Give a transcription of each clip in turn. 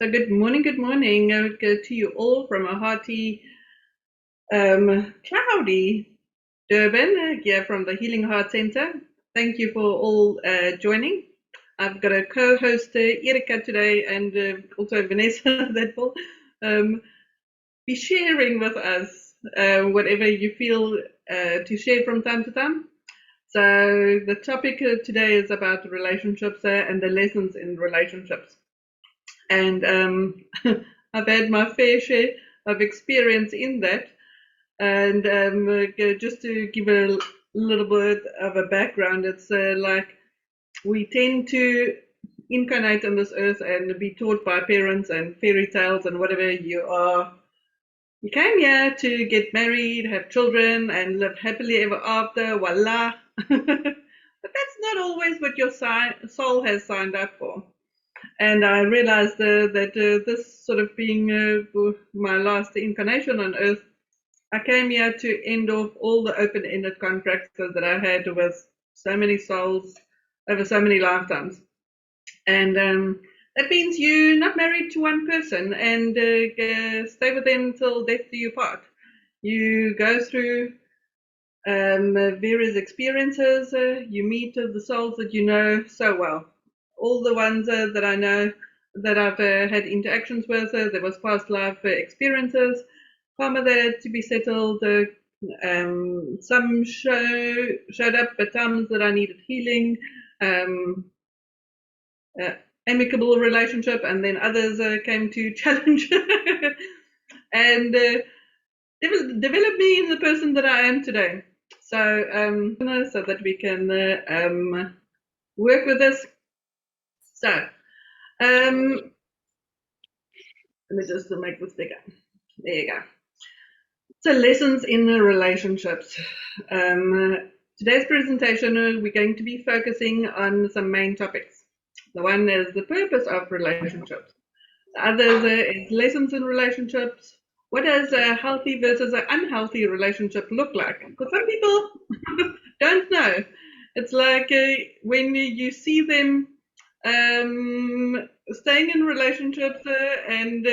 So good morning to you all from a hearty, cloudy Durban, here from the Healing Heart Center. Thank you for all joining. I've got a co-host, Erika, today, and also Vanessa that will be sharing with us whatever you feel to share from time to time. So the topic today is about relationships and the lessons in relationships. And I've had my fair share of experience in that. And just to give a little bit of a background, it's like we tend to incarnate on this earth and be taught by parents and fairy tales and whatever you are. You came here to get married, have children, and live happily ever after, voila. But that's not always what your soul has signed up for. And I realized that this sort of being my last incarnation on earth, I came here to end off all the open-ended contracts that I had with so many souls over so many lifetimes. And that means you're not married to one person and stay with them till death do you part. You go through various experiences. You meet the souls that you know so well. All the ones that I know that I've had interactions with, there was past life experiences, karma that had to be settled. Some showed up at times that I needed healing, amicable relationship, and then others came to challenge and develop me in the person that I am today. So that we can work with this. So let me just make this bigger. There you go. So lessons in the relationships. Today's presentation, we're going to be focusing on some main topics. The one is the purpose of relationships. The other is lessons in relationships. What does a healthy versus an unhealthy relationship look like? Because some people don't know. It's like when you see them staying in relationships and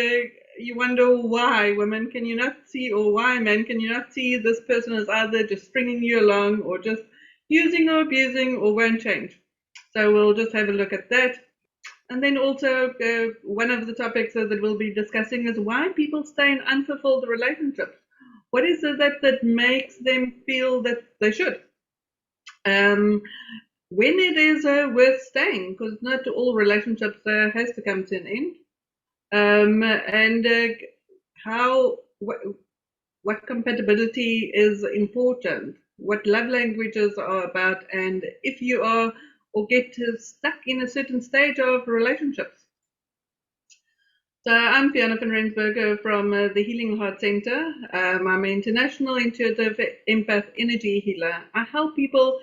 you wonder why, women, can you not see, or why, men, can you not see this person is either just stringing you along or just using or abusing or won't change. So we'll just have a look at that. And then also one of the topics that we'll be discussing is why people stay in unfulfilled relationships. What is it that makes them feel that they should? When it is worth staying, because not all relationships has to come to an end. And what compatibility is important, what love languages are about, and if you are or get stuck in a certain stage of relationships. So I'm Fiona from Rensburg from the Healing Heart Center. I'm an international intuitive empath energy healer. I help people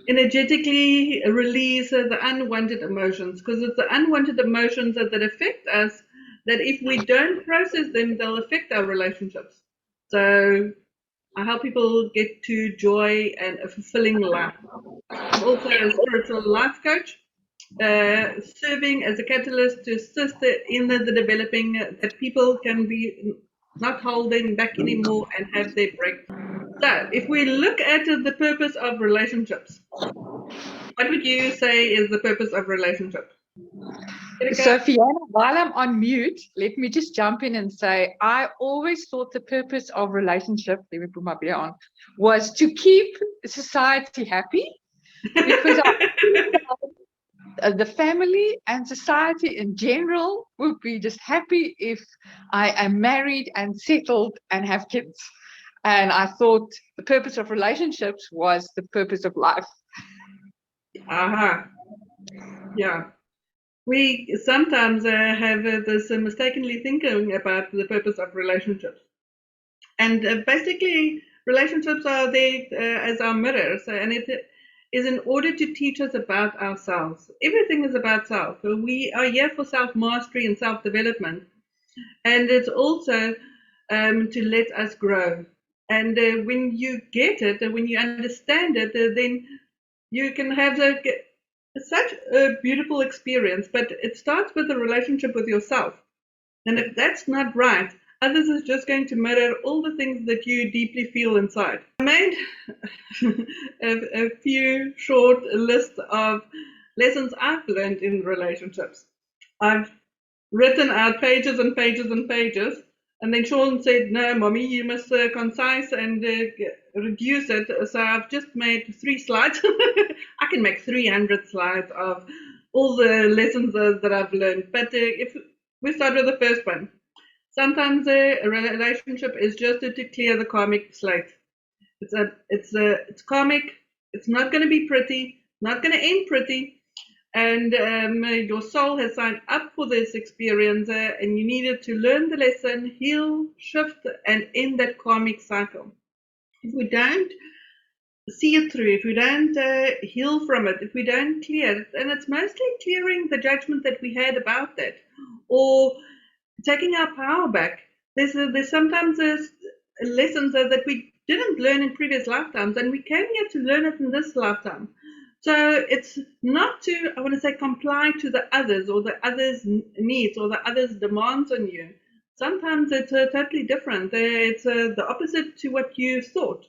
energetically release the unwanted emotions, because it's the unwanted emotions that affect us, that if we don't process them, they'll affect our relationships. So I help people get to joy and a fulfilling life. I'm also a spiritual life coach, serving as a catalyst to assist in the developing that people can be not holding back anymore and have their breakthrough. So if we look at the purpose of relationships, what would you say is the purpose of relationships? So Fiona, while I'm on mute, let me just jump in and say, I always thought the purpose of relationship, let me put my beer on, was to keep society happy, because the family and society in general would be just happy if I am married and settled and have kids. And I thought the purpose of relationships was the purpose of life. Yeah. We sometimes have this mistakenly thinking about the purpose of relationships. And basically, relationships are there as our mirrors. And is in order to teach us about ourselves. Everything is about self. We are here for self-mastery and self-development. And it's also to let us grow. And when you get it, when you understand it, then you can have such a beautiful experience. But it starts with a relationship with yourself. And if that's not right, others is just going to mirror all the things that you deeply feel inside. I made a few short lists of lessons I've learned in relationships. I've written out pages and pages and pages. And then Sean said, no, mommy, you must concise and reduce it. So I've just made 3 slides. I can make 300 slides of all the lessons that I've learned. But if we start with the first one. Sometimes a relationship is just to clear the karmic slate. It's karmic. It's not going to be pretty, not going to end pretty. And your soul has signed up for this experience, and you needed to learn the lesson, heal, shift, and end that karmic cycle. If we don't see it through, if we don't heal from it, if we don't clear it, and it's mostly clearing the judgment that we had about that, or taking our power back. There's sometimes lessons that we didn't learn in previous lifetimes, and we came here to learn it in this lifetime. So it's not to, I want to say, comply to the others or the others' needs or the others' demands on you. Sometimes it's totally different. It's the opposite to what you thought.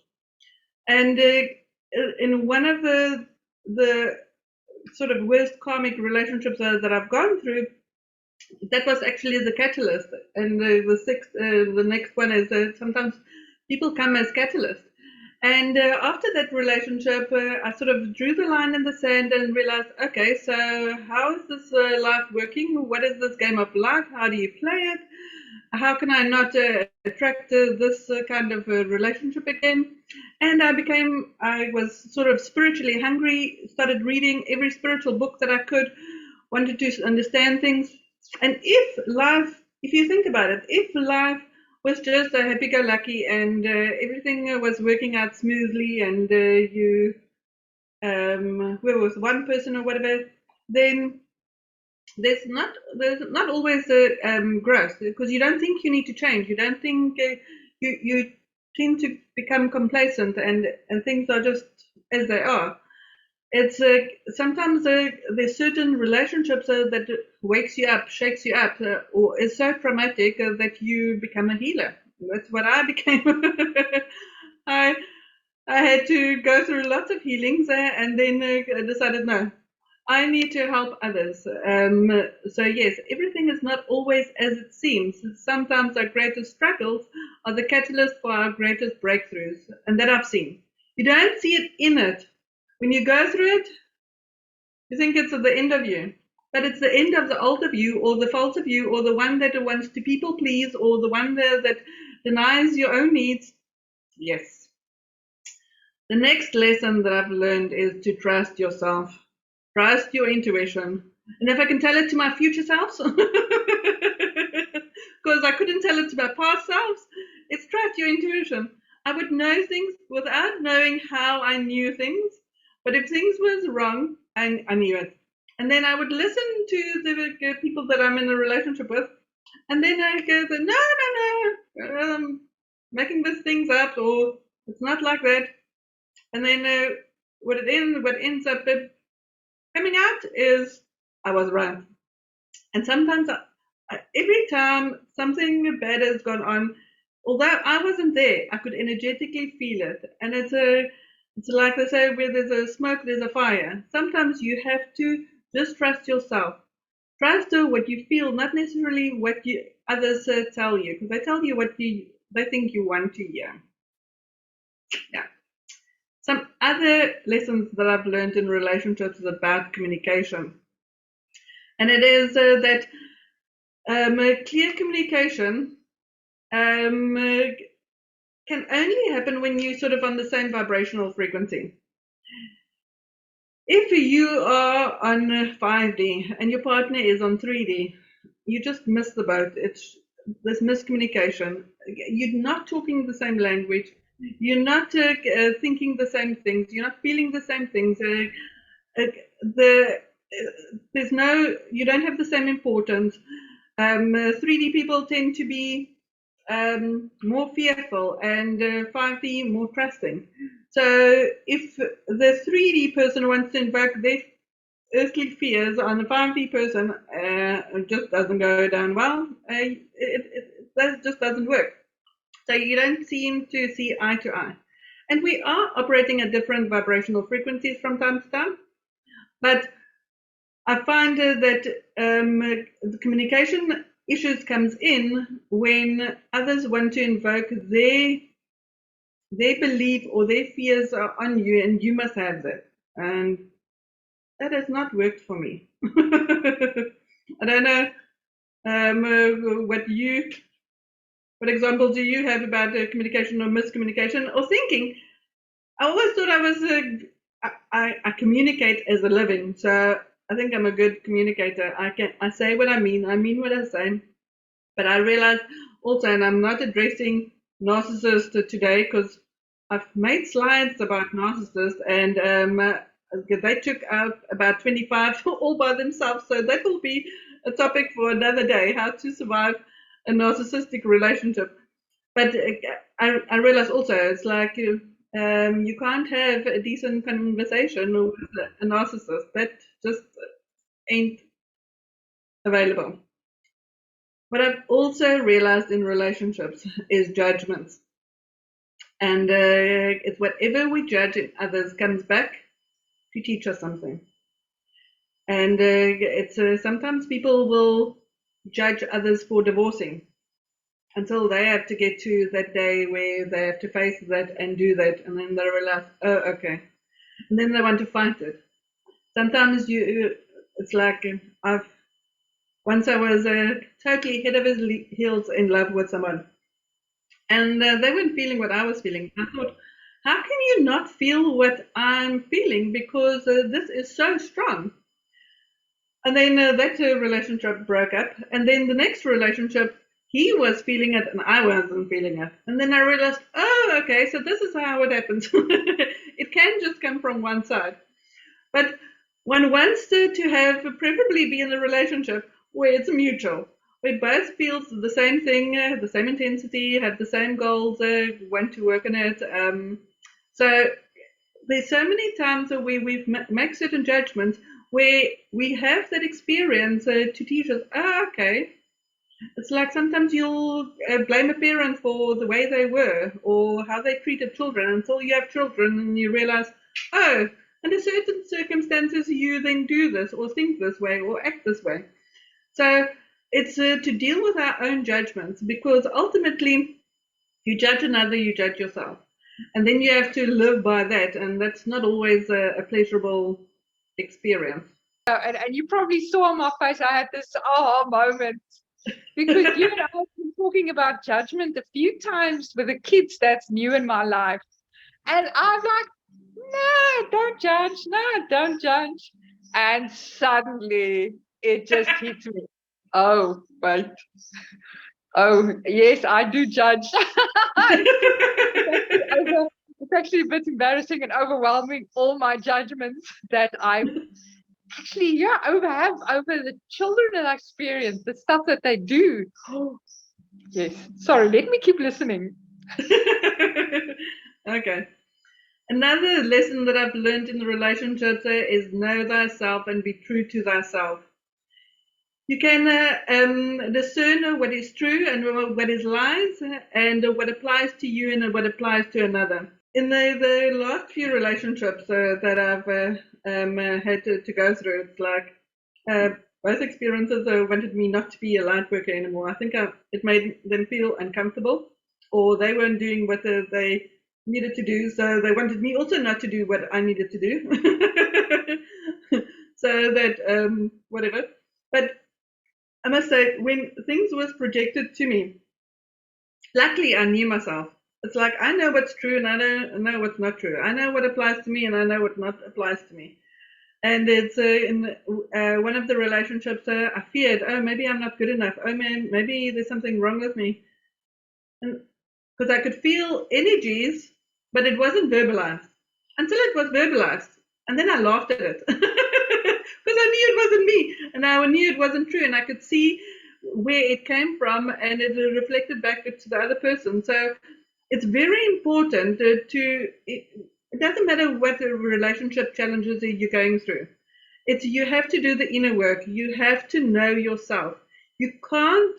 And in one of the sort of worst karmic relationships that I've gone through, that was actually the catalyst. And the next one is sometimes people come as catalysts. And after that relationship, I sort of drew the line in the sand and realized, okay, so how is this life working? What is this game of life? How do you play it? How can I not attract this kind of relationship again? And I was sort of spiritually hungry, started reading every spiritual book that I could, wanted to understand things. And if you think about it, if life was just a happy-go-lucky and everything was working out smoothly and you were with one person or whatever, then there's not always growth, because you don't think you need to change. You don't think you tend to become complacent and things are just as they are. It's sometimes there's certain relationships that wakes you up, shakes you up, or is so traumatic that you become a healer. That's what I became. I had to go through lots of healings and then I decided, no, I need to help others. So yes, everything is not always as it seems. Sometimes our greatest struggles are the catalyst for our greatest breakthroughs, and that I've seen. You don't see it in it. When you go through it, you think it's at the end of you, but it's the end of the old of you, or the false of you, or the one that wants to people please, or the one that denies your own needs. Yes. The next lesson that I've learned is to trust yourself, trust your intuition. And if I can tell it to my future selves, because I couldn't tell it to my past selves, it's trust your intuition. I would know things without knowing how I knew things. But if things was wrong, I knew it. And then I would listen to the people that I'm in a relationship with. And then I go, no, I'm making these things up, or it's not like that. And then what ends up coming out is I was right. And sometimes, every time something bad has gone on, although I wasn't there, I could energetically feel it. And it's like they say, where there's a smoke, there's a fire. Sometimes you have to just trust yourself. Trust what you feel, not necessarily what others tell you, because they tell you what they think you want to hear. Yeah. Some other lessons that I've learned in relationships is about communication. And it is that clear communication can only happen when you're sort of on the same vibrational frequency. If you are on 5D and your partner is on 3D, you just miss the boat. It's this miscommunication. You're not talking the same language. You're not thinking the same things. You're not feeling the same things. There's no. You don't have the same importance. 3D people tend to be more fearful, and 5D more trusting. So if the 3D person wants to invoke their earthly fears on a 5D person, it just doesn't go down well. That just doesn't work. So you don't seem to see eye to eye. And we are operating at different vibrational frequencies from time to time. But I find that the communication issues comes in when others want to invoke their belief or their fears are on you, and you must have that. And that has not worked for me. I don't know what examples do you have about communication or miscommunication or thinking? I always thought I was I communicate as a living, so I think I'm a good communicator. I say what I mean what I say. But I realized also, and I'm not addressing narcissists today because I've made slides about narcissists, and they took out about 25 all by themselves. So that will be a topic for another day: how to survive a narcissistic relationship. But I realize also it's like you can't have a decent conversation with a narcissist. That just ain't available. What I've also realized in relationships is judgments. And it's whatever we judge in others comes back to teach us something. And it's sometimes people will judge others for divorcing until they have to get to that day where they have to face that and do that, and then they realize, oh, okay, and then they want to fight it. Sometimes it's like once I was totally head over heels in love with someone, and they weren't feeling what I was feeling. I thought, how can you not feel what I'm feeling, because this is so strong? And then that relationship broke up, and then the next relationship, he was feeling it and I wasn't feeling it. And then I realized, oh, okay, so this is how it happens. It can just come from one side. But one wants to have, preferably be in a relationship where it's mutual, where both feels the same thing, the same intensity, have the same goals, want to work on it. So there's so many times where we've made certain judgments where we have that experience to teach us, oh, okay. It's like sometimes you'll blame a parent for the way they were or how they treated children until you have children and you realize, oh, under certain circumstances you then do this or think this way or act this way. So it's to deal with our own judgments, because ultimately you judge another, you judge yourself. And then you have to live by that, and that's not always a pleasurable experience. And you probably saw on my face, I had this aha moment, because you and I have been talking about judgment a few times with the kids that's new in my life. And I'm like, no, don't judge. No, don't judge. And suddenly it just hits me. Oh, but oh, yes, I do judge. It's actually a bit embarrassing and overwhelming, all my judgments that I actually, have over the children that I experience, the stuff that they do. Oh, yes. Sorry, let me keep listening. Okay. Another lesson that I've learned in the relationships is know thyself and be true to thyself. You can discern what is true and what is lies, and what applies to you and what applies to another. In the last few relationships that I've had to go through, it's like both experiences wanted me not to be a light worker anymore. I think it made them feel uncomfortable, or they weren't doing what they needed to do, so they wanted me also not to do what I needed to do. So that whatever. But I must say, when things was projected to me, luckily I knew myself. It's like I know what's true and I know what's not true. I know what applies to me and I know what not applies to me. And it's in one of the relationships, I feared, oh, maybe I'm not good enough. Oh, man, maybe there's something wrong with me. And because I could feel energies, but it wasn't verbalized until it was verbalized. And then I laughed at it because I knew it wasn't me and I knew it wasn't true. And I could see where it came from and it reflected back to the other person. So it's very important it doesn't matter what the relationship challenges you're going through. It's you have to do the inner work. You have to know yourself. You can't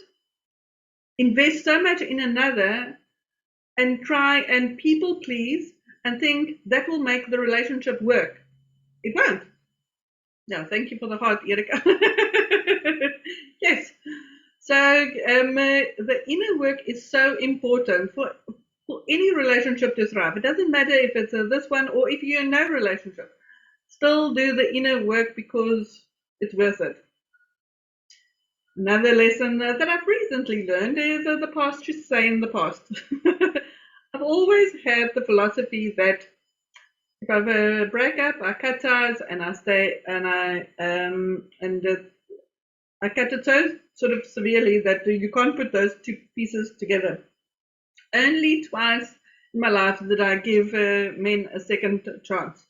invest so much in another and try and people please and think that will make the relationship work. It won't. No, thank you for the heart, Erika. Yes. So the inner work is so important for any relationship to thrive. It doesn't matter if it's this one or if you're in no relationship. Still do the inner work because it's worth it. Another lesson that I've recently learned is the past should stay in the past. I've always had the philosophy that if I have a breakup, I cut ties and I stay and I cut it so sort of severely that you can't put those two pieces together. Only twice in my life did I give men a second chance.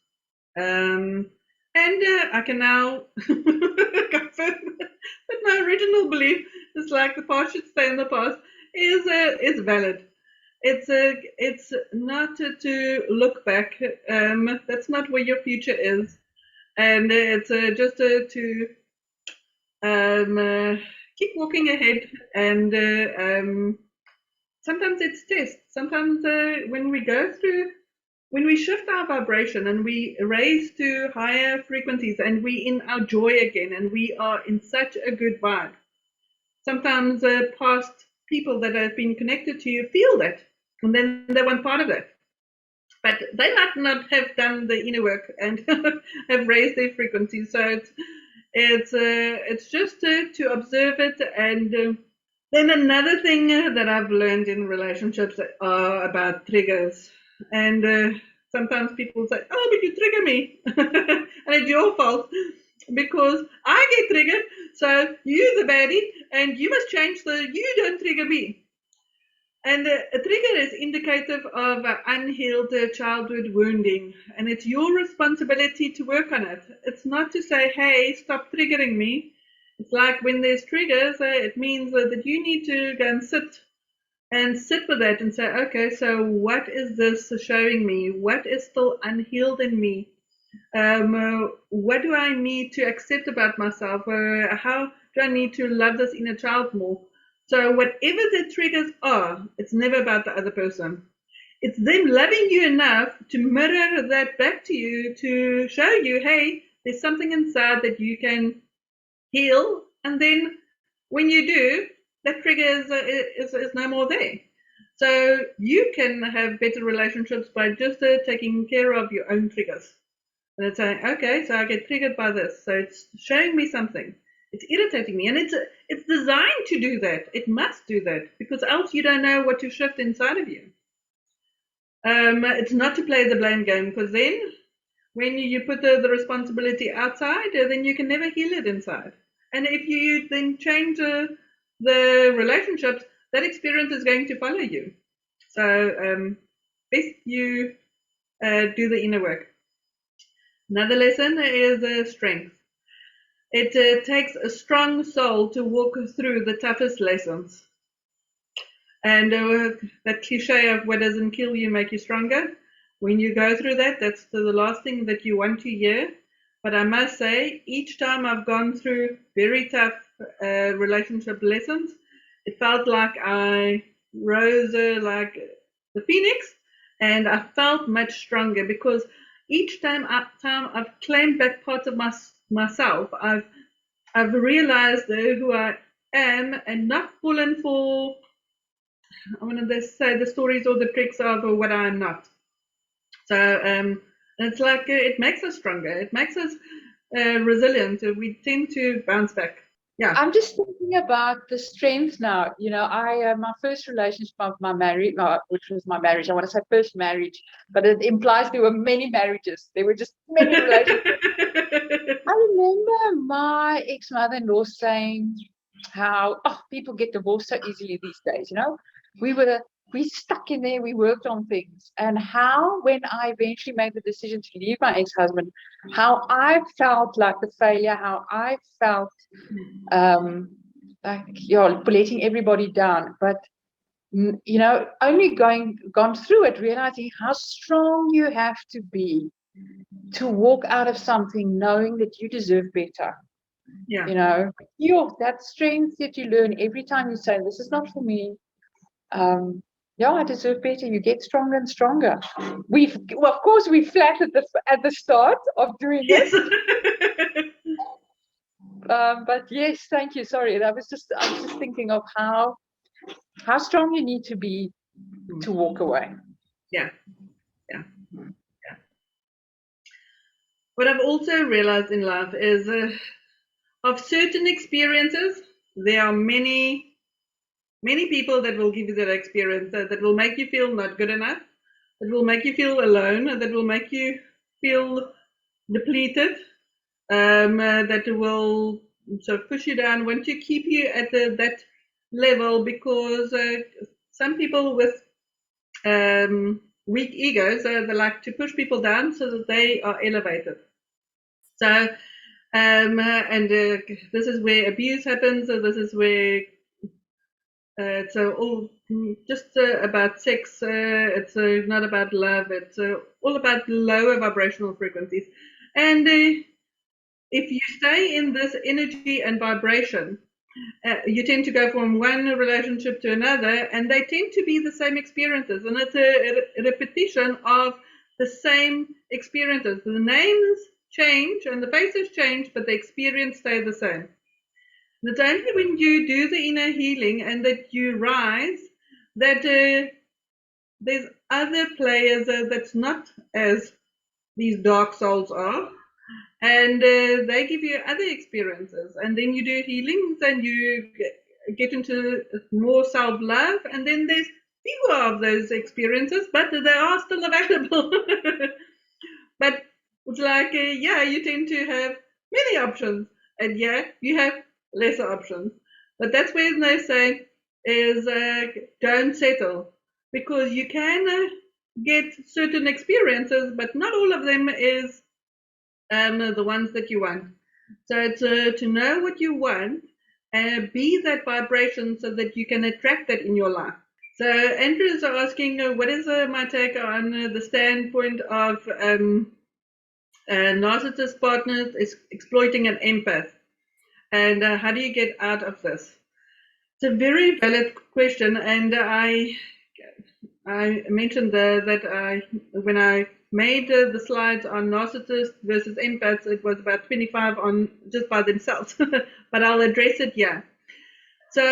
And I can now confirm that my original belief is like the past should stay in the past is valid. It's not to look back. That's not where your future is, and it's just to keep walking ahead. And sometimes it's tests. Sometimes when we shift our vibration and we raise to higher frequencies and we in our joy again and we are in such a good vibe, sometimes past people that have been connected to you feel that and then they want part of it, but they might not have done the inner work and have raised their frequencies. So it's just to observe it. And then another thing that I've learned in relationships are about triggers. And sometimes people say, oh, but you trigger me. And it's your fault because I get triggered. So you're the baddie and you must change you don't trigger me. And a trigger is indicative of unhealed childhood wounding, and it's your responsibility to work on it. It's not to say, hey, stop triggering me. It's like when there's triggers, it means that you need to go and sit with that and say, okay, so what is this showing me? What is still unhealed in me? What do I need to accept about myself? How do I need to love this inner child more? So whatever the triggers are, it's never about the other person. It's them loving you enough to mirror that back to you to show you, hey, there's something inside that you can heal. And then when you do, that trigger is no more there. So you can have better relationships by just taking care of your own triggers. And it's saying, okay, so I get triggered by this. So it's showing me something. It's irritating me, and it's designed to do that. It must do that because else you don't know what to shift inside of you. It's not to play the blame game, because then when you put the responsibility outside, then you can never heal it inside. And if you then change the relationships, that experience is going to follow you. So best you do the inner work. Another lesson is strength. It takes a strong soul to walk through the toughest lessons. And that cliche of what doesn't kill you make you stronger. When you go through that, that's the last thing that you want to hear. But I must say, each time I've gone through very tough relationship lessons, it felt like I rose like the phoenix, and I felt much stronger because each time I've claimed back parts of myself, I've realized who I am and not fallen for, I want to say, the stories or the tricks of what I'm not. So it's like it makes us stronger. It makes us resilient. We tend to bounce back. Yeah. I'm just thinking about the strength now. You know, my first relationship of my marriage, which was my marriage. I want to say first marriage, but it implies there were many marriages. There were just many relationships. I remember my ex-mother-in-law saying how people get divorced so easily these days. You know, we were we stuck in there, we worked on things. And how, when I eventually made the decision to leave my ex-husband, how I felt like the failure, how I felt like, letting everybody down. But, only gone through it, realizing how strong you have to be to walk out of something knowing that you deserve better. Yeah. That strength that you learn every time you say, this is not for me. I deserve better. You get stronger and stronger. Of course, we flat at the start of doing Yes. it. But yes, thank you. Sorry, I was just thinking of how strong you need to be to walk away. Yeah. What I've also realized in life is of certain experiences, there are many people that will give you that experience that will make you feel not good enough, that will make you feel alone, that will make you feel depleted, that will sort of push you down, want to keep you at that level, because some people with weak egos, they like to push people down so that they are elevated. So, this is where abuse happens. So this is where it's all just about sex. It's not about love. It's all about lower vibrational frequencies. And if you stay in this energy and vibration, you tend to go from one relationship to another, and they tend to be the same experiences. And it's a repetition of the same experiences. The names change and the faces change, but the experience stay the same. And it's only when you do the inner healing and that you rise that there's other players that's not as these dark souls are, and they give you other experiences, and then you do healings and you get into more self-love, and then there's fewer of those experiences, but they are still available. But it's like you tend to have many options, and you have lesser options. But that's where they say is don't settle, because you can get certain experiences, but not all of them is the ones that you want. So it's to know what you want and be that vibration so that you can attract that in your life. So Andrew is asking, what is my take on the standpoint of narcissist partners is exploiting an empath, and how do you get out of this? It's a very valid question, and I mentioned that when I made the slides on narcissists versus empaths, it was about 25 on just by themselves, but I'll address it here. So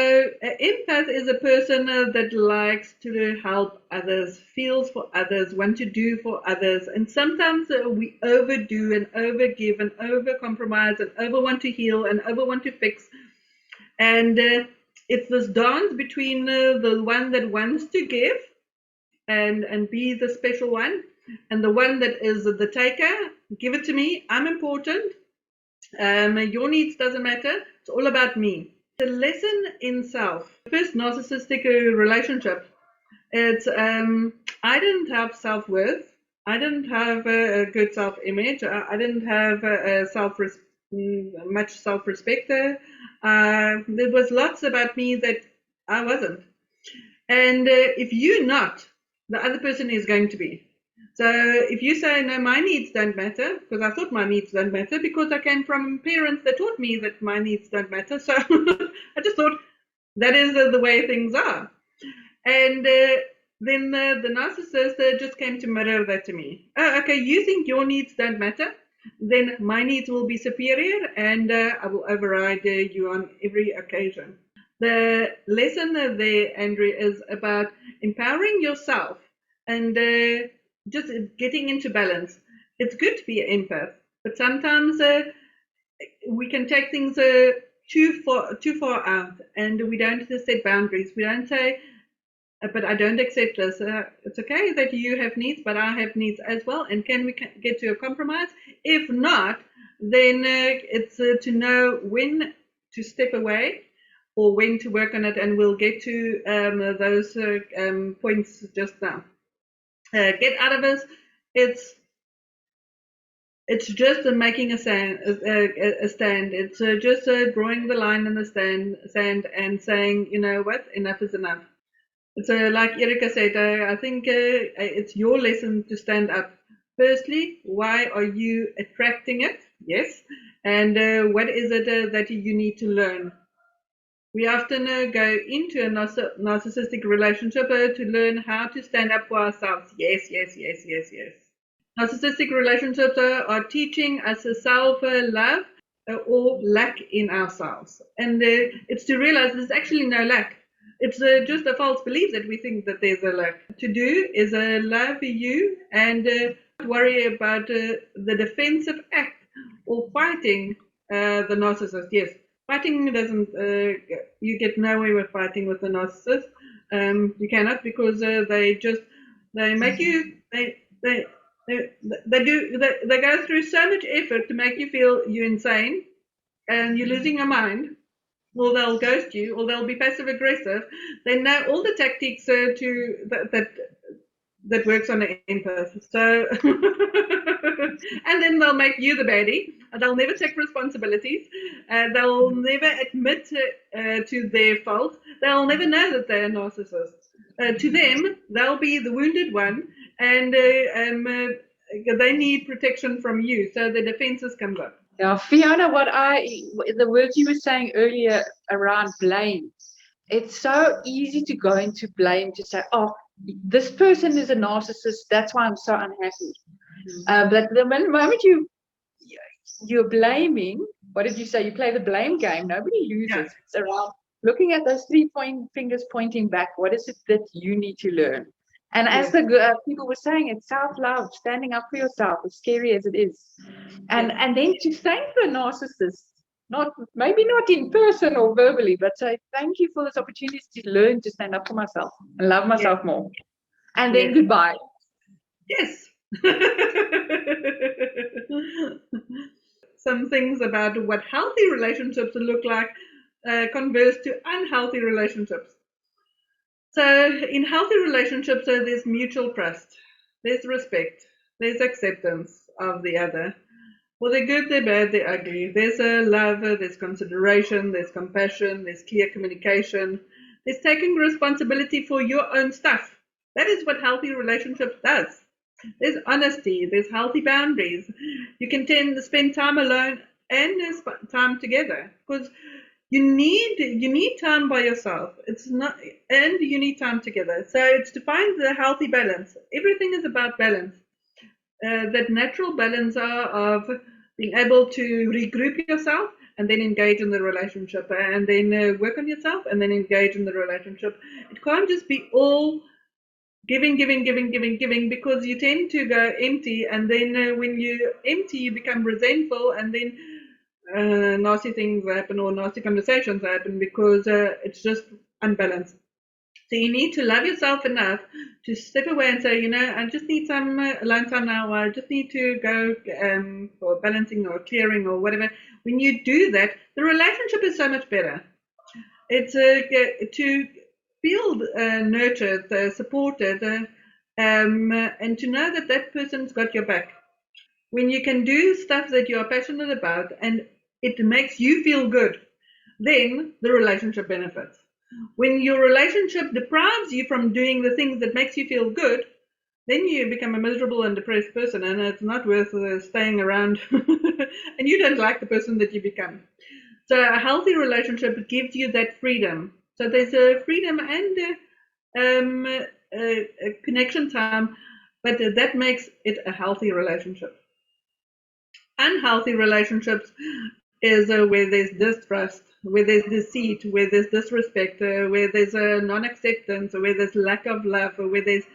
empath is a person that likes to help others, feels for others, want to do for others, and sometimes we overdo and overgive and overcompromise and over want to heal and over want to fix, and it's this dance between the one that wants to give and be the special one, and the one that is the taker. Give it to me, I'm important, your needs doesn't matter, it's all about me. The lesson in self. First narcissistic relationship, it's I didn't have self-worth, I didn't have a good self-image, I didn't have much self-respect. There was lots about me that I wasn't, and if you're not, the other person is going to be. So if you say, no, my needs don't matter, because I thought my needs don't matter, because I came from parents that taught me that my needs don't matter. So I just thought that is the way things are. And then the narcissist just came to mirror that to me. Oh, okay, you think your needs don't matter? Then my needs will be superior, and I will override you on every occasion. The lesson there, Andrew, is about empowering yourself and just getting into balance. It's good to be an empath, but sometimes we can take things too far out, and we don't set boundaries. We don't say, but I don't accept this. It's okay that you have needs, but I have needs as well, and can we get to a compromise? If not, then it's to know when to step away, or when to work on it, and we'll get to those points just now. Get out of us. It's just making a stand. It's just drawing the line in the sand and saying, you know what, enough is enough. It's like Erika said, I think it's your lesson to stand up. Firstly, why are you attracting it? Yes. And what is it that you need to learn? We often go into a narcissistic relationship to learn how to stand up for ourselves. Yes, yes, yes, yes, yes. Narcissistic relationships are teaching us a self-love or lack in ourselves. And it's to realize there's actually no lack. It's just a false belief that we think that there's a lack. To do is love you and worry about the defensive act or fighting the narcissist. Yes, fighting doesn't, you get nowhere with fighting with the narcissist. You cannot, because they make you, they go through so much effort to make you feel you're insane and you're losing your mind, or they'll ghost you, or they'll be passive aggressive. They know all the tactics that works on an empath. So, and then they'll make you the baddie. They'll never take responsibilities. They'll never admit to their fault. They'll never know that they're a narcissist. To them, they'll be the wounded one, and they need protection from you, so the defenses comes up. Yeah, Fiona, the words you were saying earlier around blame, it's so easy to go into blame, to say, oh, this person is a narcissist, that's why I'm so unhappy. But the moment you're blaming, what did you say? You play the blame game. Nobody loses. Yeah. It's around looking at those 3 fingers pointing back. What is it that you need to learn? And as the people were saying, it's self-love, standing up for yourself, as scary as it is. And then to thank the narcissist, maybe not in person or verbally, but say, thank you for this opportunity to learn to stand up for myself and love myself more. And then goodbye. Yes. Some things about what healthy relationships look like converse to unhealthy relationships. So in healthy relationships, there's mutual trust, there's respect, there's acceptance of the other. Well, they're good, they're bad, they're ugly. There's a love, there's consideration, there's compassion, there's clear communication, there's taking responsibility for your own stuff. That is what healthy relationships does. There's honesty, there's healthy boundaries. You can tend to spend time alone and time together, because you need time by yourself. It's not, and you need time together. So it's to find the healthy balance. Everything is about balance. That natural balance of being able to regroup yourself and then engage in the relationship, and then work on yourself and then engage in the relationship. It can't just be all giving, because you tend to go empty, and then when you're empty, you become resentful, and then nasty things happen or nasty conversations happen, because it's just unbalanced. So you need to love yourself enough to step away and say, I just need some alone time now, or I just need to go for balancing or clearing or whatever. When you do that, the relationship is so much better. It's to feel nurtured, supported, and to know that that person's got your back. When you can do stuff that you are passionate about and it makes you feel good, then the relationship benefits. When your relationship deprives you from doing the things that makes you feel good, then you become a miserable and depressed person, and it's not worth staying around and you don't like the person that you become. So a healthy relationship gives you that freedom. So there's a freedom and a connection time, but that makes it a healthy relationship. Unhealthy relationships is where there's distrust, where there's deceit, where there's disrespect, where there's non-acceptance, where there's lack of love, where there's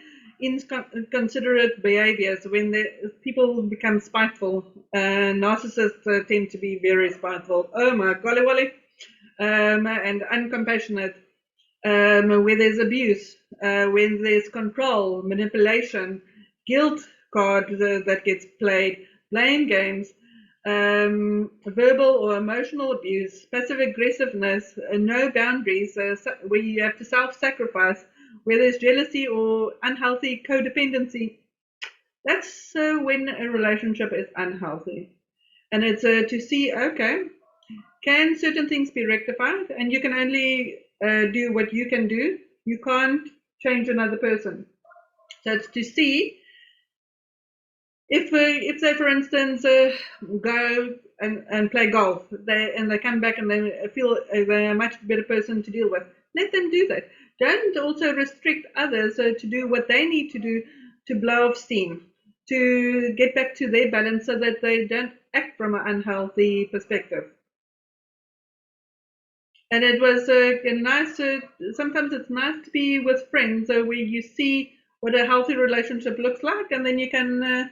inconsiderate behaviors, when people become spiteful. Narcissists tend to be very spiteful. Oh my golly wolly. And uncompassionate, where there's abuse, when there's control, manipulation, guilt card that gets played, blame games, verbal or emotional abuse, passive aggressiveness, no boundaries, where you have to self-sacrifice, where there's jealousy or unhealthy codependency. That's when a relationship is unhealthy. And it's to see, okay, can certain things be rectified? And you can only do what you can do. You can't change another person. So it's to see if they, for instance, go and play golf, they come back and they feel they're a much better person to deal with, let them do that. Don't also restrict others to do what they need to do to blow off steam, to get back to their balance so that they don't act from an unhealthy perspective. And it was nice sometimes it's nice to be with friends where you see what a healthy relationship looks like, and then you can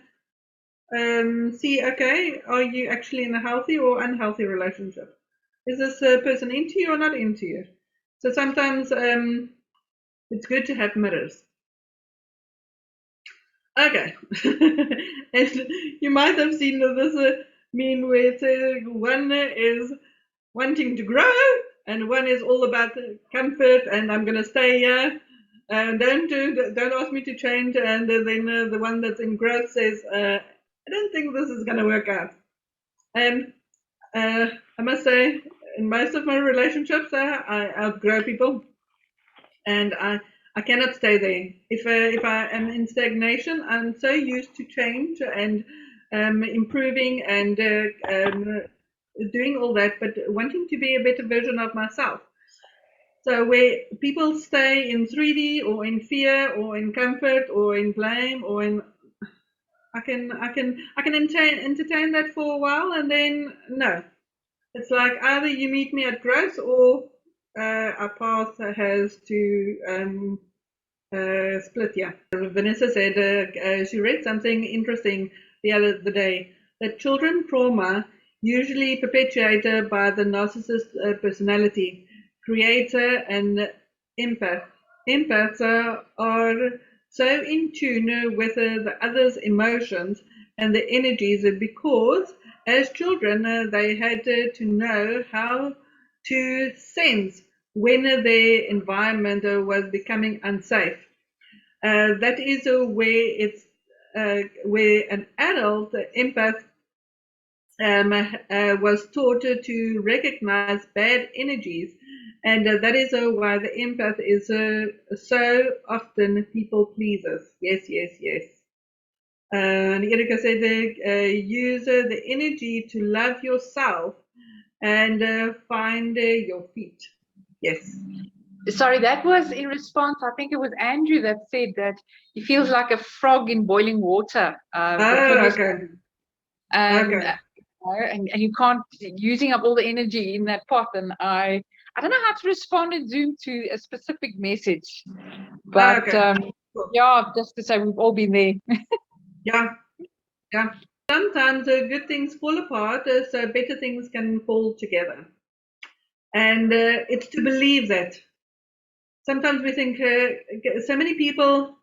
see, okay, are you actually in a healthy or unhealthy relationship? Is this person into you or not into you? So sometimes it's good to have mirrors. Okay. And you might have seen this meme where it says one is wanting to grow and one is all about comfort and I'm going to stay here. Don't ask me to change. And then the one that's in growth says, I don't think this is going to work out. And I must say, in most of my relationships, I outgrow people, and I cannot stay there. If I am in stagnation, I'm so used to change and improving and doing all that, but wanting to be a better version of myself. So where people stay in 3D or in fear or in comfort or in blame or in I can entertain that for a while, and then no. It's like either you meet me at growth or our path has to split. Yeah. Vanessa said she read something interesting the other day that children trauma usually perpetuated by the narcissist personality, creator, and empath. Empaths are so in tune with the other's emotions and the energies because as children they had to know how to sense when their environment was becoming unsafe. That is where an adult empath was taught to recognize bad energies, and that is why the empath is so often people pleasers. Yes, yes, yes. And Erika said, use the energy to love yourself and find your feet. Yes. Sorry, that was in response. I think it was Andrew that said that he feels like a frog in boiling water. Okay. Okay. And you can't using up all the energy in that pot. And I don't know how to respond in Zoom to a specific message, but cool. Yeah, just to say we've all been there. Yeah. Sometimes good things fall apart, so better things can fall together. And it's to believe that. Sometimes we think so many people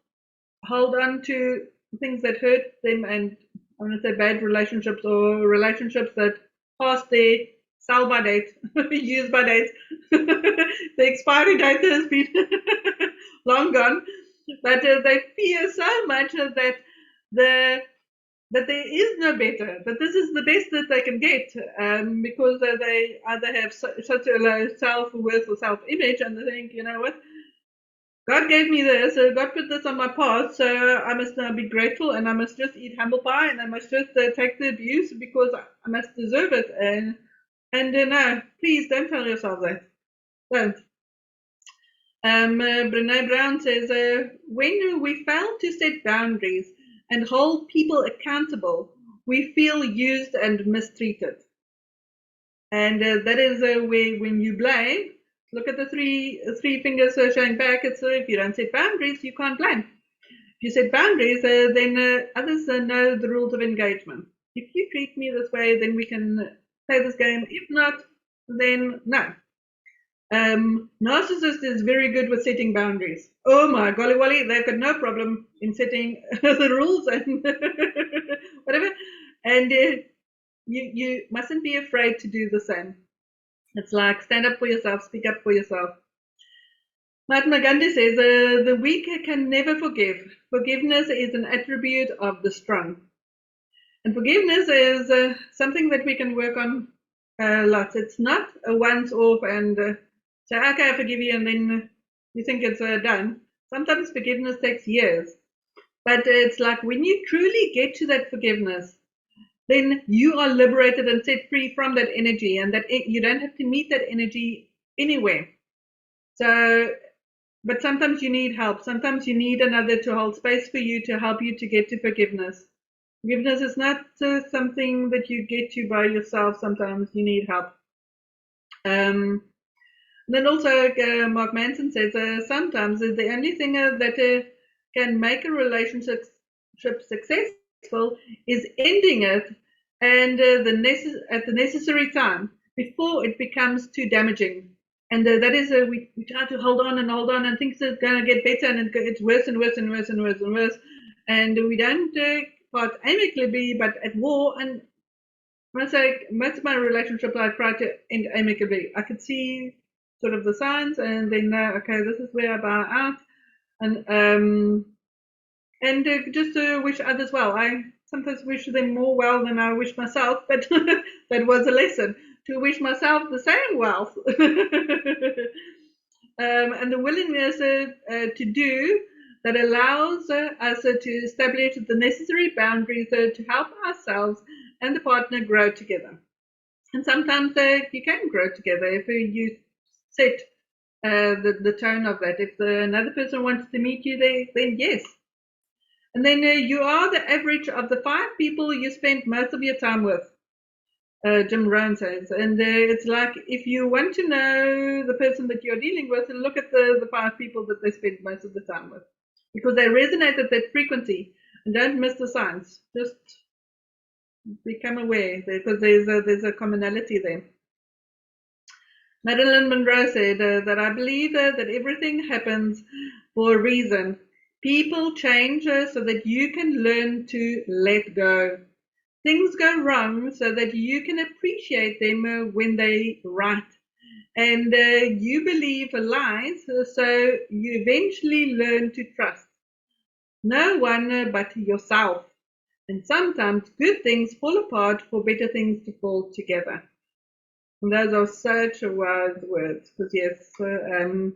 hold on to things that hurt them, and I want to say bad relationships or relationships that past their sell-by date, use by date. The expiry date has been long gone, but they fear so much that there is no better, that this is the best that they can get, because they either have such a low self-worth or self-image, and they think, you know what, God gave me this, God put this on my path, so I must now be grateful, and I must just eat humble pie, and I must just take the abuse because I must deserve it. And no, please don't tell yourself that. Don't. Brene Brown says, when we fail to set boundaries and hold people accountable, we feel used and mistreated. And that is where when you blame, look at the three fingers showing back. It's if you don't set boundaries, you can't blame. If you set boundaries, then others know the rules of engagement. If you treat me this way, then we can play this game. If not, then no. Narcissist is very good with setting boundaries. Oh my golly wolly, they've got no problem in setting the rules and whatever. And you mustn't be afraid to do the same. It's like stand up for yourself, speak up for yourself. Mahatma Gandhi says, the weak can never forgive. Forgiveness is an attribute of the strong. And forgiveness is something that we can work on lots. It's not a once off and say, okay, I forgive you, and then you think it's done. Sometimes forgiveness takes years. But it's like when you truly get to that forgiveness, then you are liberated and set free from that energy, and that you don't have to meet that energy anywhere. So, but sometimes you need help. Sometimes you need another to hold space for you to help you to get to forgiveness. Forgiveness is not something that you get to by yourself. Sometimes you need help. Then also, Mark Manson says, sometimes the only thing that can make a relationship successful is ending it and at the necessary time before it becomes too damaging. And that is, we try to hold on and think it's going to get better, and it's worse and worse and worse and worse and worse. And we don't part amicably, but at war. And when I say most of my relationships, I try to end amicably. I could see sort of the signs, and then okay, this is where I bow out, and just to wish others well. I sometimes wish them more well than I wish myself, but that was a lesson to wish myself the same well. And the willingness to do that allows us to establish the necessary boundaries to help ourselves and the partner grow together. And sometimes you can grow together if you set the tone of that. If another person wants to meet you there, then yes. And then you are the average of the 5 people you spend most of your time with, Jim Rohn says. And it's like, if you want to know the person that you're dealing with, look at the 5 people that they spend most of the time with, because they resonate at that frequency. And don't miss the signs. Just become aware, because there's a commonality there. Marilyn Monroe said that I believe that everything happens for a reason. People change so that you can learn to let go. Things go wrong so that you can appreciate them when they right. And you believe lies so you eventually learn to trust no one but yourself. And sometimes good things fall apart for better things to fall together. And those are such wise words, because yes, can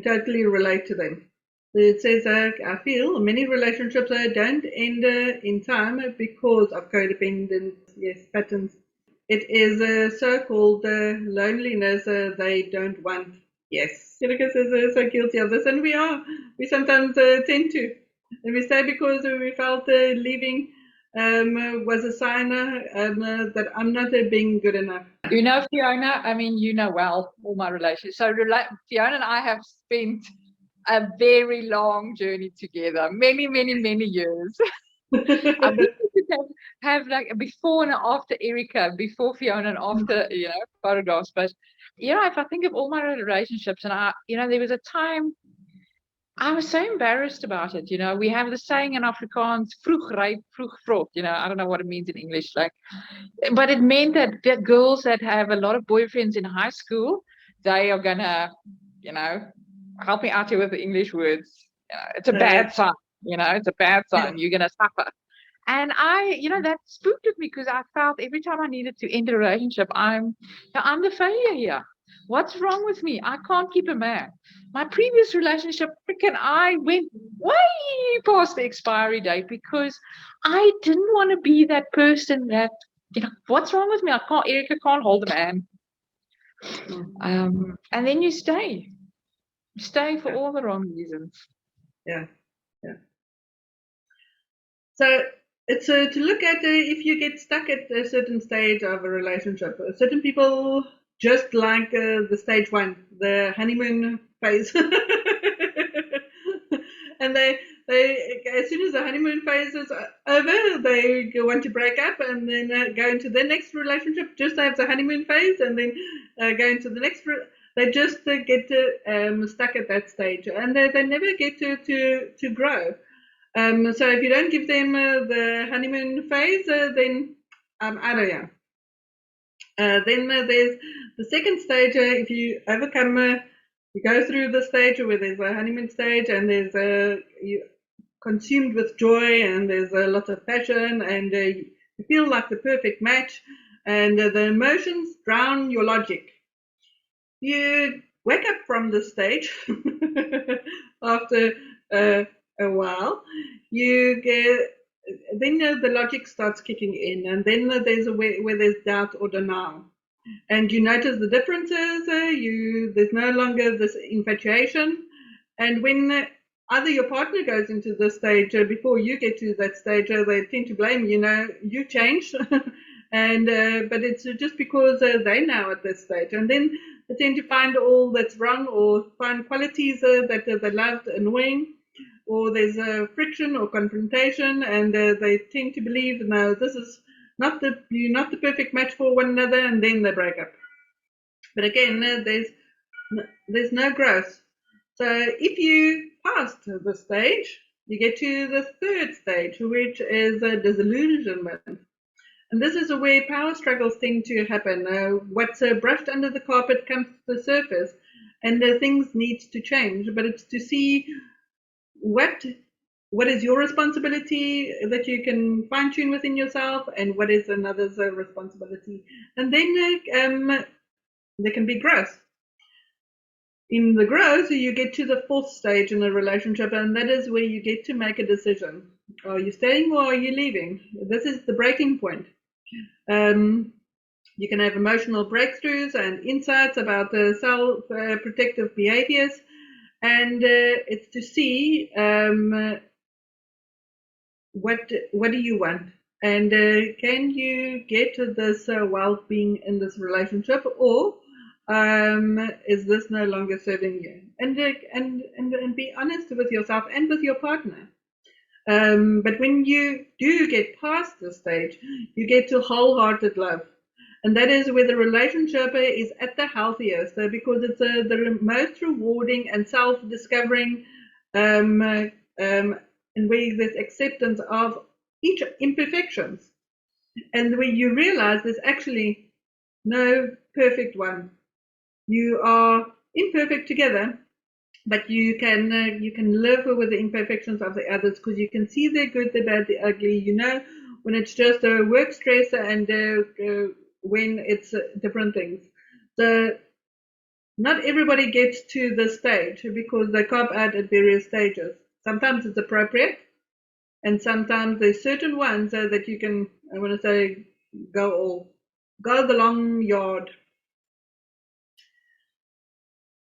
totally relate to them. It says, I feel many relationships don't end in time because of codependent patterns. It is so-called loneliness they don't want. Yes. Erica says so guilty of this, and we sometimes tend to. And we say because we felt leaving was a sign that I'm not being good enough. You know, Fiona, I mean, you know well all my relationships. So Fiona and I have spent a very long journey together, many years. I wish we could have like before and after Erica, before Fiona and after, photographs. But, if I think of all my relationships, and there was a time I was so embarrassed about it. We have the saying in Afrikaans, vroeg ryp, vroeg vrot. I don't know what it means in English. But it meant that the girls that have a lot of boyfriends in high school, they are gonna, help me out here with the English words. It's a bad sign. It's a bad sign. You're gonna suffer. And that spooked at me, because I felt every time I needed to end a relationship, I'm the failure here. What's wrong with me? I can't keep a man. My previous relationship, freaking, I went way past the expiry date because I didn't want to be that person that, what's wrong with me? Erica can't hold a man. And then you stay for all the wrong reasons. Yeah. So it's to look at if you get stuck at a certain stage of a relationship. Certain people just like the stage 1, the honeymoon phase, and they as soon as the honeymoon phase is over, they want to break up and then go into the next relationship. Just have the honeymoon phase and then go into the next. They just get stuck at that stage, and they never get to grow. So if you don't give them the honeymoon phase, then I don't know. Then there's the second stage. If you overcome, you go through the stage where there's a honeymoon stage, and there's you consumed with joy, and there's a lot of passion, and you feel like the perfect match, and the emotions drown your logic. You wake up from this stage after a while. You get then the logic starts kicking in, and then there's a way where there's doubt or denial, and you notice the differences. There's no longer this infatuation, and when either your partner goes into this stage before you get to that stage, they tend to blame you changed, and but it's just because they're now at this stage, and then they tend to find all that's wrong or find qualities that they loved annoying, or there's a friction or confrontation, and they tend to believe, no, this is you're not the perfect match for one another, and then they break up. But again, there's no growth. So if you pass the stage, you get to the third stage, which is disillusionment. And this is where power struggles tend to happen. What's brushed under the carpet comes to the surface, and things need to change. But it's to see what is your responsibility that you can fine tune within yourself, and what is another's responsibility. And then there can be growth. In the growth, you get to the fourth stage in a relationship, and that is where you get to make a decision. Are you staying or are you leaving? This is the breaking point. You can have emotional breakthroughs and insights about the self-protective behaviors, and it's to see what do you want, and can you get this well-being in this relationship, or is this no longer serving you? And be honest with yourself and with your partner. But when you do get past this stage, you get to wholehearted love. And that is where the relationship is at the healthiest, because it's the most rewarding and self-discovering, and where there's acceptance of each imperfections. And where you realize there's actually no perfect one. You are imperfect together, but you can live with the imperfections of the others, because you can see the good, the bad, the ugly. When it's just a work stress, and when it's different things. So not everybody gets to this stage, because they cop out at various stages. Sometimes it's appropriate, and sometimes there's certain ones that you can, I want to say, go the long yard.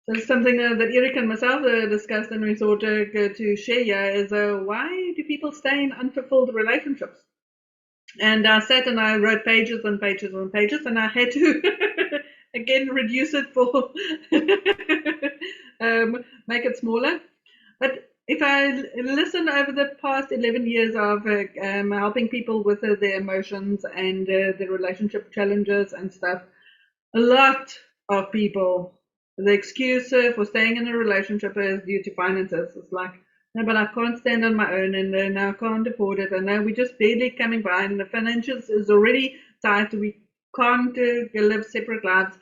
So something that Eric and myself discussed, and we thought to share here, is why do people stay in unfulfilled relationships? And I sat and I wrote pages and pages and pages, and I had to again reduce it for make it smaller. But if I listen over the past 11 years of helping people with their emotions and their relationship challenges and stuff, a lot of people, the excuse for staying in a relationship is due to finances. It's like, no, but I can't stand on my own, and now I can't afford it, and now we're just barely coming by, and the financials is already tight. We can't live separate lives,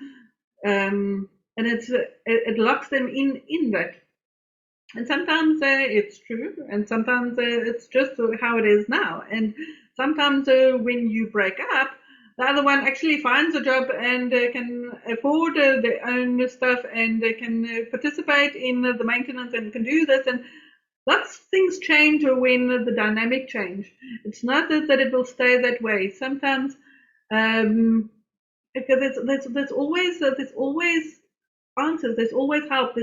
and it locks them in that. And sometimes it's true, and sometimes it's just how it is now. And sometimes when you break up, the other one actually finds a job and can afford their own stuff, and can participate in the maintenance, and can do this. And lots of things change when the dynamic change. It's not that it will stay that way. Sometimes because there's always answers. There's always help.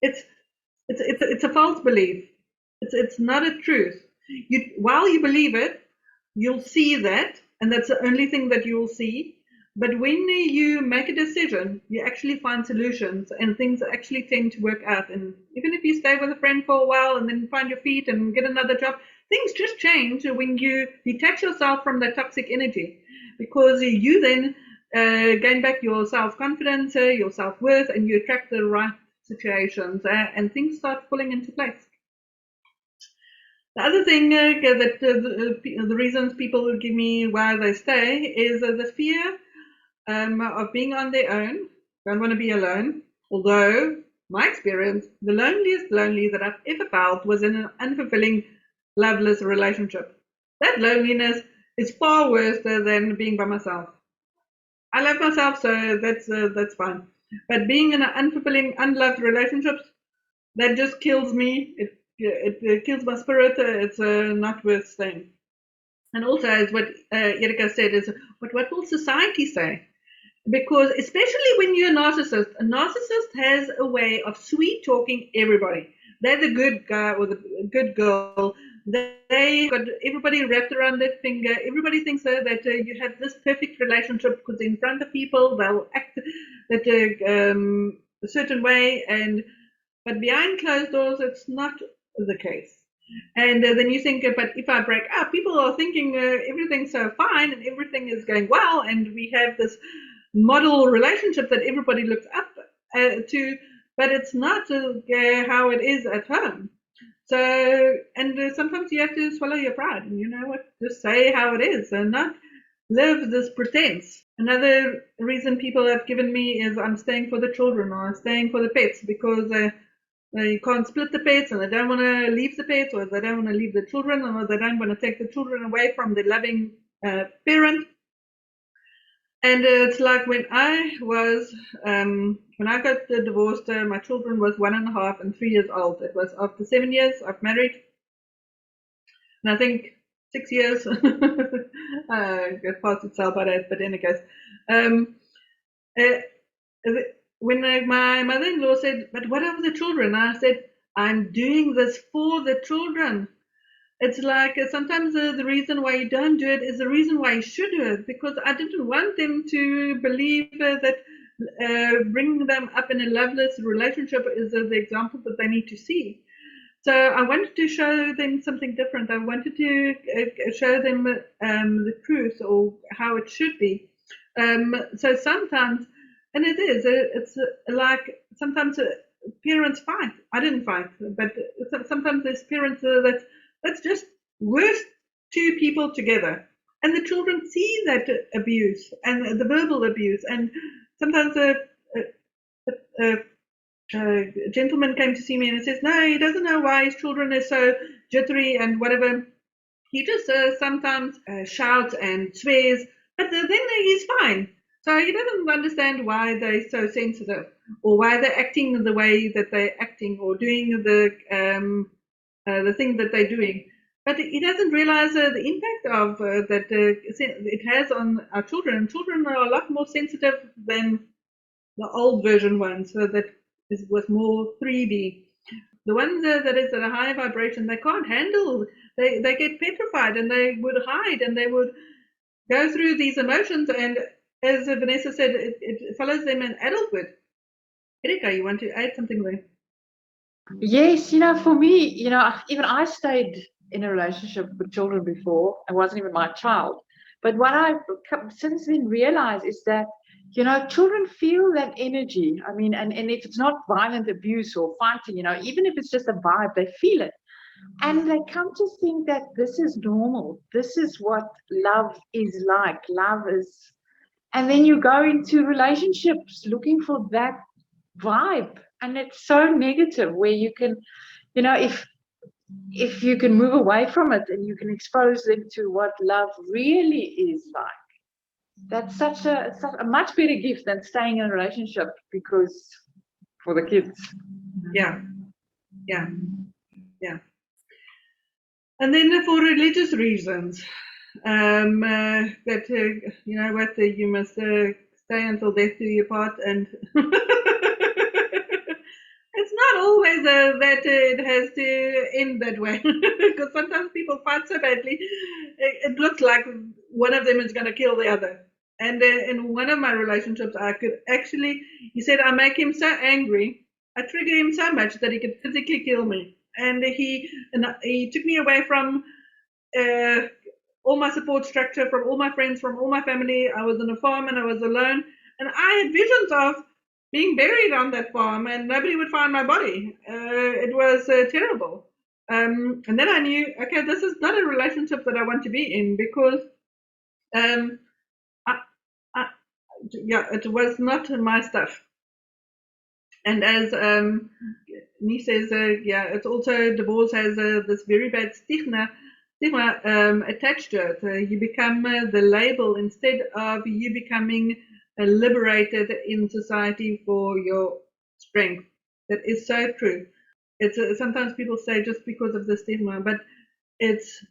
It's a false belief. It's not a truth. While you believe it, you'll see that, and that's the only thing that you'll see. But when you make a decision, you actually find solutions, and things actually tend to work out. And even if you stay with a friend for a while and then find your feet and get another job, things just change when you detach yourself from that toxic energy, because you then gain back your self-confidence, your self-worth, and you attract the right situations, and things start falling into place. The other thing that the reasons people give me why they stay is the fear of being on their own. Don't want to be alone. Although my experience, the loneliest lonely that I've ever felt was in an unfulfilling, loveless relationship. That loneliness is far worse than being by myself. I love myself, so that's fine. But being in an unfulfilling, unloved relationships, that just kills me. It kills my spirit. It's not worth staying. And also, as what Erika said, is what will society say? Because especially when you're a narcissist has a way of sweet talking everybody. They're the good guy or the good girl. They got everybody wrapped around their finger. Everybody thinks that you have this perfect relationship because in front of people they'll act that a certain way, but behind closed doors it's not the case. And then you think, but if I break up, people are thinking everything's so fine and everything is going well, and we have this model relationship that everybody looks up to, but it's not how it is at home. So, and sometimes you have to swallow your pride, and you know what, just say how it is and not live this pretense. Another reason people have given me is I'm staying for the children or I'm staying for the pets because you can't split the pets and they don't want to leave the pets, or they don't want to leave the children, or they don't want to take the children away from the loving parent. And it's like when I got divorced, my children was 1.5 and 3 years old. It was after 7 years of marriage, and I think 6 years. Got past itself by that, but anyways, when my mother-in-law said, "But what of the children?" I said, "I'm doing this for the children." It's like sometimes the reason why you don't do it is the reason why you should do it, because I didn't want them to believe that bringing them up in a loveless relationship is the example that they need to see. So I wanted to show them something different. I wanted to show them the truth or how it should be. So sometimes, and it's like sometimes parents fight. I didn't fight, but sometimes there's parents that's just worse two people together, and the children see that abuse and the verbal abuse, and sometimes a gentleman came to see me and he says, no, he doesn't know why his children are so jittery and whatever. He just sometimes shouts and swears, but then he's fine. So he doesn't understand why they're so sensitive, or why they're acting the way that they're acting, or doing the thing that they're doing. But he doesn't realize the impact of that it has on our children. Children are a lot more sensitive than the old version ones, so that was more 3D. The ones that is at a high vibration, they can't handle. They get petrified, and they would hide, and they would go through these emotions. And as Vanessa said, it follows them in adulthood. Erika, you want to add something there? Yes, for me, even I stayed in a relationship with children before. It wasn't even my child. But what I've since then realized is that, children feel that energy. I mean, and if it's not violent abuse or fighting, even if it's just a vibe, they feel it. And they come to think that this is normal. This is what love is like. Love is. And then you go into relationships looking for that vibe. And it's so negative, where you can, if you can move away from it and you can expose them to what love really is like, that's such a much better gift than staying in a relationship because for the kids. Yeah. And then for religious reasons, that you must stay until death do you part, and it's not always that it has to end that way, because sometimes people fight so badly, it looks like one of them is going to kill the other. And in one of my relationships, I could actually, he said, I make him so angry, I trigger him so much that he could physically kill me. And he took me away from all my support structure, from all my friends, from all my family. I was on a farm and I was alone, and I had visions of being buried on that farm and nobody would find my body. It was terrible. And then I knew, okay, this is not a relationship that I want to be in, because it was not my stuff. And as Nee says, it's also, divorce has this very bad stigma attached to it. You become the label instead of you becoming liberated in society for your strength. That is so true. It's sometimes people say just because of the stigma, but it's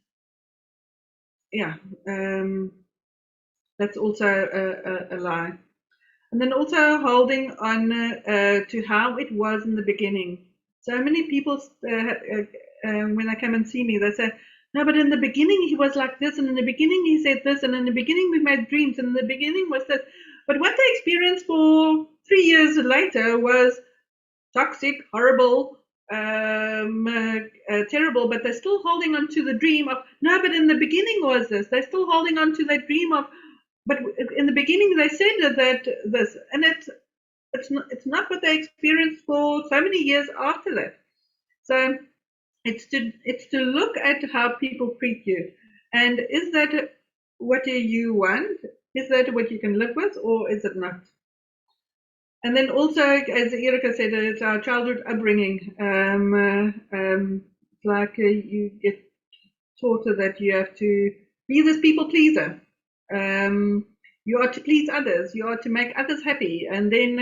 that's also a lie. And then also holding on to how it was in the beginning. So many people, when they come and see me, they say, no, but in the beginning he was like this, and in the beginning he said this, and in the beginning we made dreams, and in the beginning was this. But what they experienced for 3 years later was toxic, horrible, terrible, but they're still holding on to the dream of, no, but in the beginning was this. They're still holding on to that dream of, but in the beginning they said that this, and it's not what they experienced for so many years after that. So it's to look at how people treat you, and is that what you want? Is that what you can live with, or is it not? And then also, as Erika said, it's our childhood upbringing. Like you get taught that you have to be this people pleaser. You are to please others. You are to make others happy, and then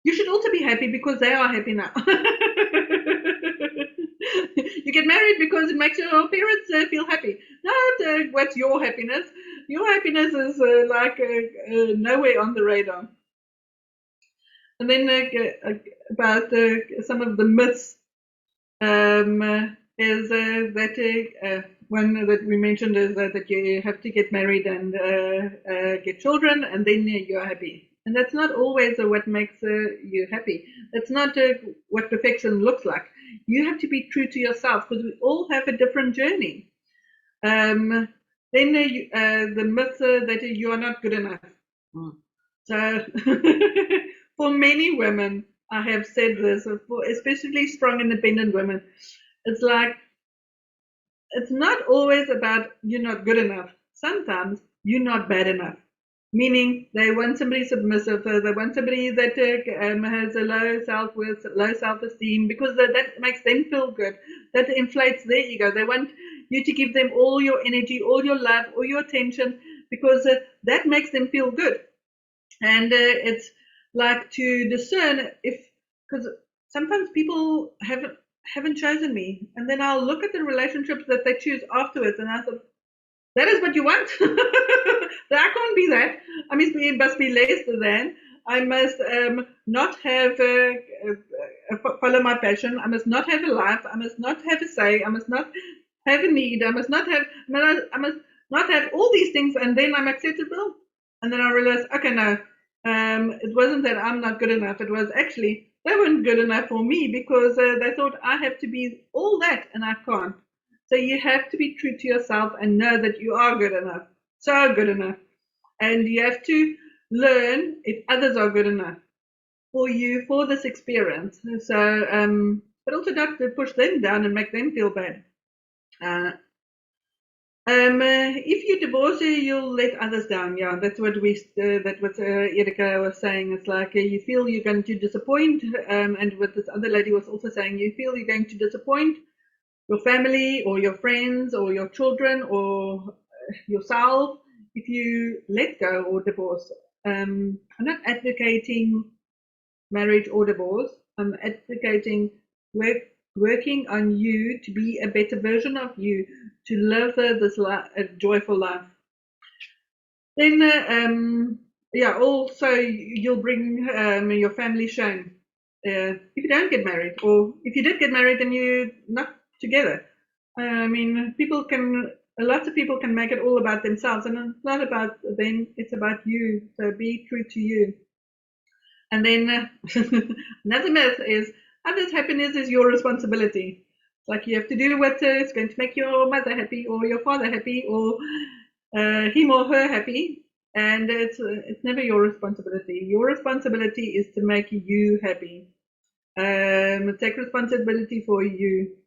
you should also be happy because they are happy now. You get married because it makes your parents feel happy. Not what's your happiness. Your happiness is nowhere on the radar. And then about some of the myths is that one that we mentioned is that you have to get married and get children, and then you're happy. And that's not always what makes you happy. That's not what perfection looks like. You have to be true to yourself, because we all have a different journey. Then the myth that you are not good enough. So for many women, I have said this, especially strong independent women, it's like, it's not always about you're not good enough. Sometimes you're not bad enough. Meaning they want somebody submissive, they want somebody that has a low self-worth, low self-esteem, because that makes them feel good. That inflates their ego. They want you to give them all your energy, all your love, all your attention, because that makes them feel good. And it's like to discern if, because sometimes people haven't chosen me, and then I'll look at the relationships that they choose afterwards, and I thought, that is what you want. I can't be that. I must be less than. I must not have follow my passion. I must not have a life. I must not have a say. I must not have a need. I must not have all these things, and then I'm acceptable. And then I realized, okay, no, it wasn't that I'm not good enough. It was actually they weren't good enough for me, because they thought I have to be all that, and I can't. So you have to be true to yourself and know that you are good enough, so good enough. And you have to learn if others are good enough for you, for this experience. So, but also not to push them down and make them feel bad. If you divorce, you'll let others down. Yeah, that's what Erika was saying. It's like you feel you're going to disappoint, and what this other lady was also saying, you feel you're going to disappoint your family or your friends or your children or yourself if you let go or divorce. I'm not advocating marriage or divorce. I'm advocating working on you to be a better version of you, to live this a joyful life. Then, also you'll bring your family shame if you don't get married, or if you did get married and you're not together. I mean, lots of people can make it all about themselves, and it's not about them, it's about you. So be true to you. And then another myth is others' happiness is your responsibility. It's like you have to do what is going to make your mother happy or your father happy or him or her happy, and it's never your responsibility. Your responsibility is to make you happy. Take responsibility for you.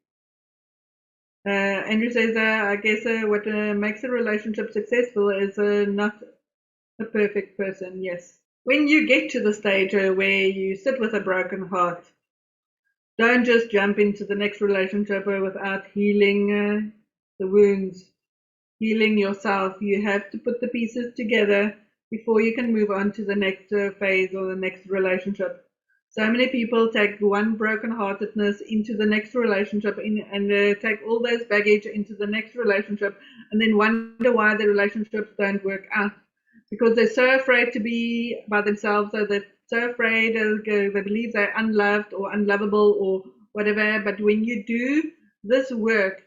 Andrew says, I guess what makes a relationship successful is not a perfect person. Yes. When you get to the stage where you sit with a broken heart, don't just jump into the next relationship without healing the wounds, healing yourself. You have to put the pieces together before you can move on to the next phase or the next relationship. So many people take one brokenheartedness into the next relationship and take all those baggage into the next relationship and then wonder why the relationships don't work out. Because they're so afraid to be by themselves, or they're so afraid, they believe they're unloved or unlovable or whatever. But when you do this work,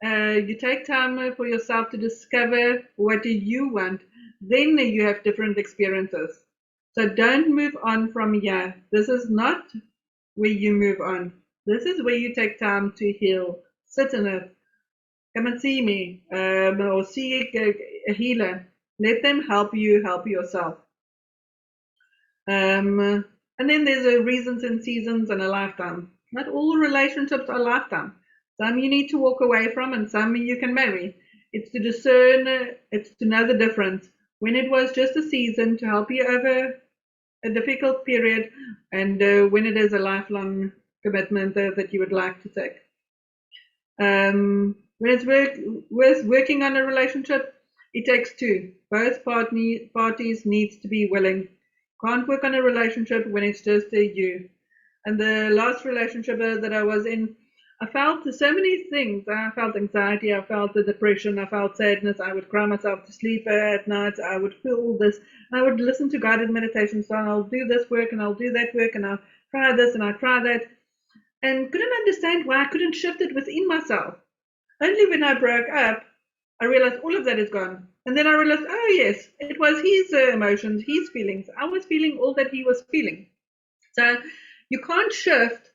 you take time for yourself to discover what do you want, then you have different experiences. So don't move on from here. This is not where you move on. This is where you take time to heal. Sit in it. Come and see me, or see a healer. Let them help you help yourself. And then there's reasons and seasons and a lifetime. Not all relationships are lifetime. Some you need to walk away from and some you can marry. It's to discern, it's to know the difference. When it was just a season to help you over a difficult period, and when it is a lifelong commitment that you would like to take. When it's worth working on a relationship, it takes two. Both parties needs to be willing. Can't work on a relationship when it's just you. And the last relationship that I was in, I felt so many things. I felt anxiety, I felt the depression, I felt sadness. I would cry myself to sleep at night. I would feel all this. I would listen to guided meditation. So I'll do this work and I'll do that work and I'll try this and I'll try that. And couldn't understand why I couldn't shift it within myself. Only when I broke up, I realized all of that is gone. And then I realized, oh yes, it was his emotions, his feelings. I was feeling all that he was feeling. So you can't shift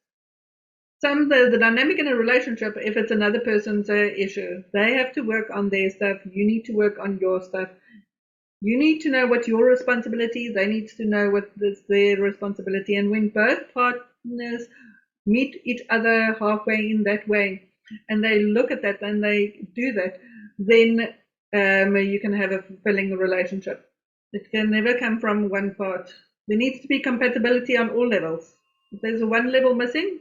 the dynamic in a relationship if it's another person's issue. They have to work on their stuff. You need to work on your stuff. You need to know what's your responsibility. They need to know what is their responsibility. And when both partners meet each other halfway in that way, and they look at that and they do that, then you can have a fulfilling relationship. It can never come from one part. There needs to be compatibility on all levels. If there's one level missing,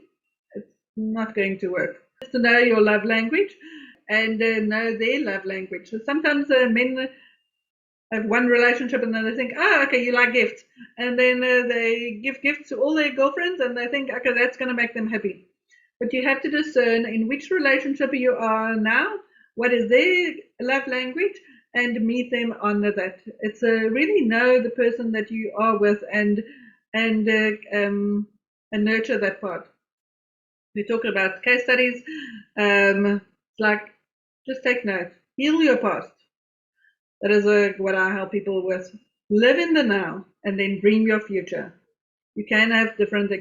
it's not going to work. Just to know your love language and know their love language. So sometimes men have one relationship and then they think, oh, okay, you like gifts. And then they give gifts to all their girlfriends and they think, okay, that's going to make them happy. But you have to discern in which relationship you are now, what is their love language, and meet them on that. It's really know the person that you are with and nurture that part. We talk about case studies. It's like just take note, heal your past. That is what I help people with. Live in the now and then dream your future. You can have different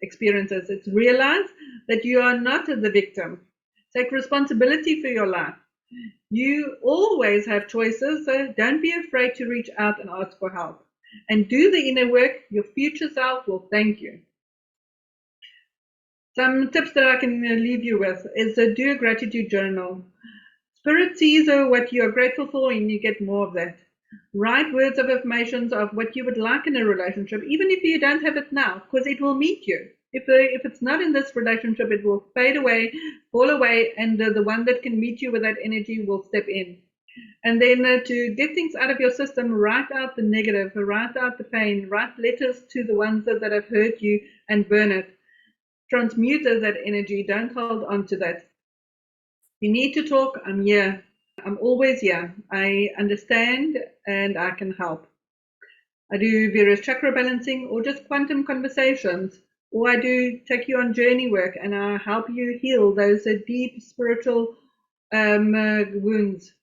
experiences. It's realize that you are not the victim. Take responsibility for your life. You always have choices, so don't be afraid to reach out and ask for help. And do the inner work. Your future self will thank you. Some tips that I can leave you with is do a gratitude journal. Spirit sees what you are grateful for and you get more of that. Write words of affirmations of what you would like in a relationship, even if you don't have it now, because it will meet you. If it's not in this relationship, it will fade away, fall away, and the one that can meet you with that energy will step in. And then to get things out of your system, write out the negative, write out the pain, write letters to the ones that have hurt you and burn it. Transmute that energy. Don't hold on to that. You need to talk. I'm here. I'm always here. I understand and I can help. I do various chakra balancing or just quantum conversations, or I do take you on journey work and I help you heal those deep spiritual wounds.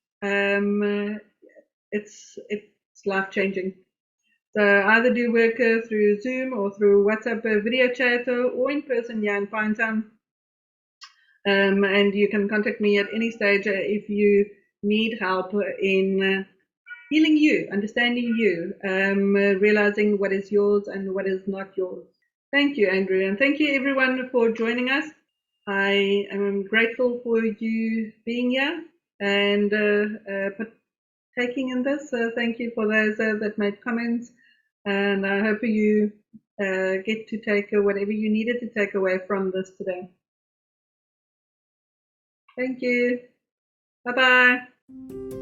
It's life-changing. So I either do work through Zoom or through WhatsApp video chat or in person here in Pinetown. And you can contact me at any stage if you need help in healing you, understanding you, realizing what is yours and what is not yours. Thank you, Andrew, and thank you everyone for joining us. I am grateful for you being here and partaking in this. Thank you for those that made comments, and I hope you get to take whatever you needed to take away from this today. Thank you. Bye-bye.